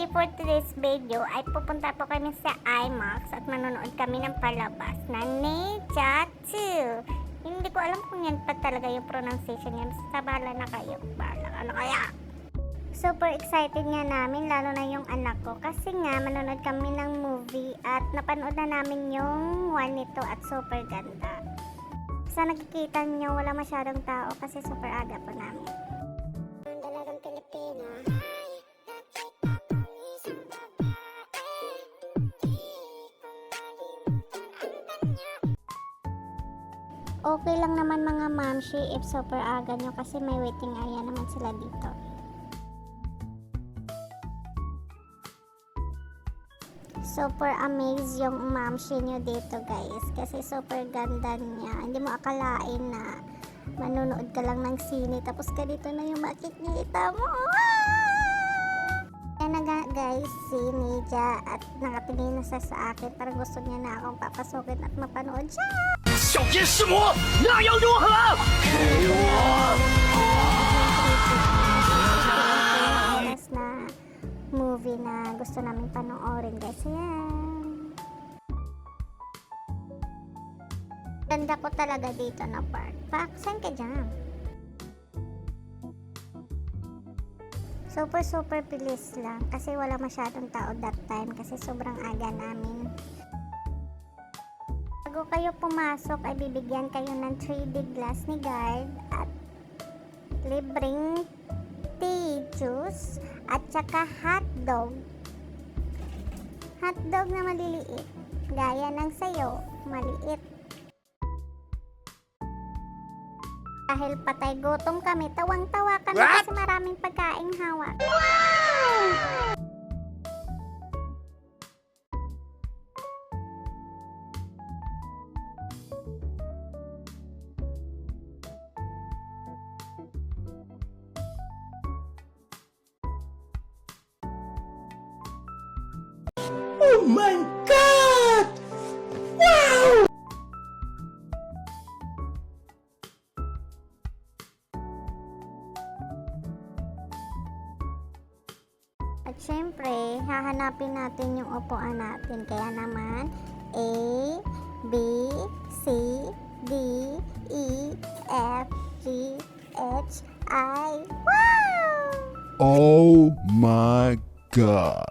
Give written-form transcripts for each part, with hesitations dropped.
Actually, for today's video ay pupunta po kami sa IMAX at manonood kami ng palabas na Ninja 2. Hindi ko alam kung yan pa talaga yung pronunciation yan. Basta bahala na kayo. Bahala, ano kaya? Super excited nga namin, lalo na yung anak ko. Kasi nga, manonood kami ng movie at napanood na namin yung one nito at super ganda. Sa nakikita nyo, wala masyadong tao kasi super aga po namin. Ang dalagang Pilipina. Okay lang naman mga mamshi if super aga nyo kasi may waiting area naman sila dito. Super amazed yung mamshi nyo dito guys kasi super ganda niya. Hindi mo akalain na manonood ka lang ng sine tapos ganito na yung makikita mo. Kaya na guys si Ninja at nakatingin na siya sa akin, parang gusto niya na akong papasukin at mapanood siya. 小天使魔，那又如何？给我！ na movie na gusto namin panoorin guys. Ayan. Ganda ko talaga dito na park. Pak, saan ka dyan? Super bilis lang kasi wala masyadong tao that time kasi sobrang aga namin. Bago kayo pumasok ay bibigyan kayo ng 3D glass ni guard at libreng tea juice at saka hotdog. Hotdog na maliliit gaya ng sayo, maliit. Dahil patay gutom kami, tawang-tawa kami kasi maraming pagkaing hawak. Wow! Oh my God! Wow! At syempre, hahanapin natin yung upuan natin. Kaya naman, A, B, C, D, E, F, G, H, I. Wow! Oh my God.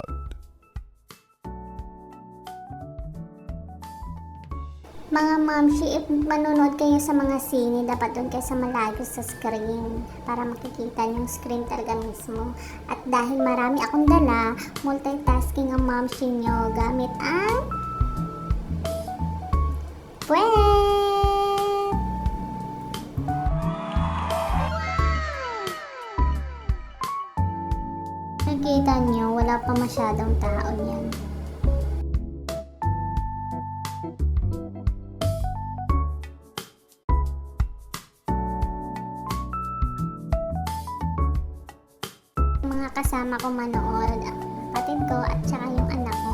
Mga mamshi, if manonood kayo sa mga sine, dapat doon kayo sa malayo sa screen para makikita yung screen talaga mismo. At dahil marami akong dala, multitasking ang mamshi nyo gamit ang puwet! Nakikita nyo, wala pa masyadong tao yan. Mga kasama ko manood, ang kapatid ko at saka yung anak ko.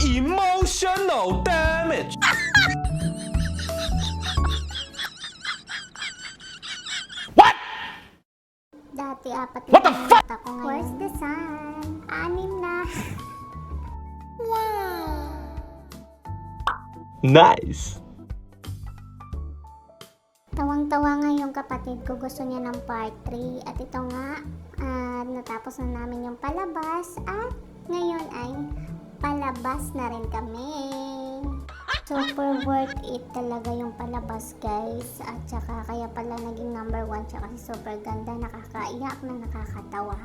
Emotional damage. What? Dati apat What the fuck? mata ko ngayon. Where's the sun? 6 na. Wow! Nice. Tawang-tawa nga yung kapatid ko, gusto niya ng part 3 at ito nga, natapos na namin yung palabas at ngayon ay palabas na rin kami. Super worth it talaga yung palabas guys at saka kaya pala naging number 1 tsaka super ganda, nakakaiyak na nakakatawa.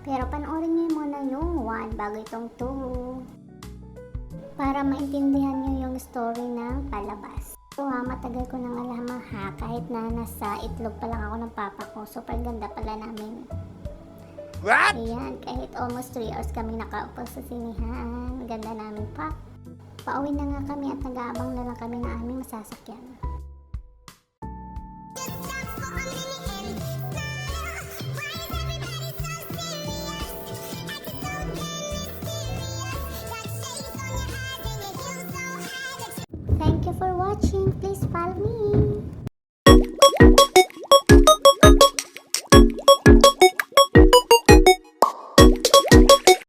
Pero panoorin niyo muna yung 1 bago itong 2 para maintindihan niyo yung story ng palabas. Matagal ko nang alam kahit na nasa itlog pa lang ako ng papa ko, super ganda pala namin. What? Ayan, kahit almost 3 hours kami nakaupo sa sinihan. Ganda namin pa. Pauwi na nga kami at nag-aabang na lang kami ng aming masasakyan. watching. Please follow me.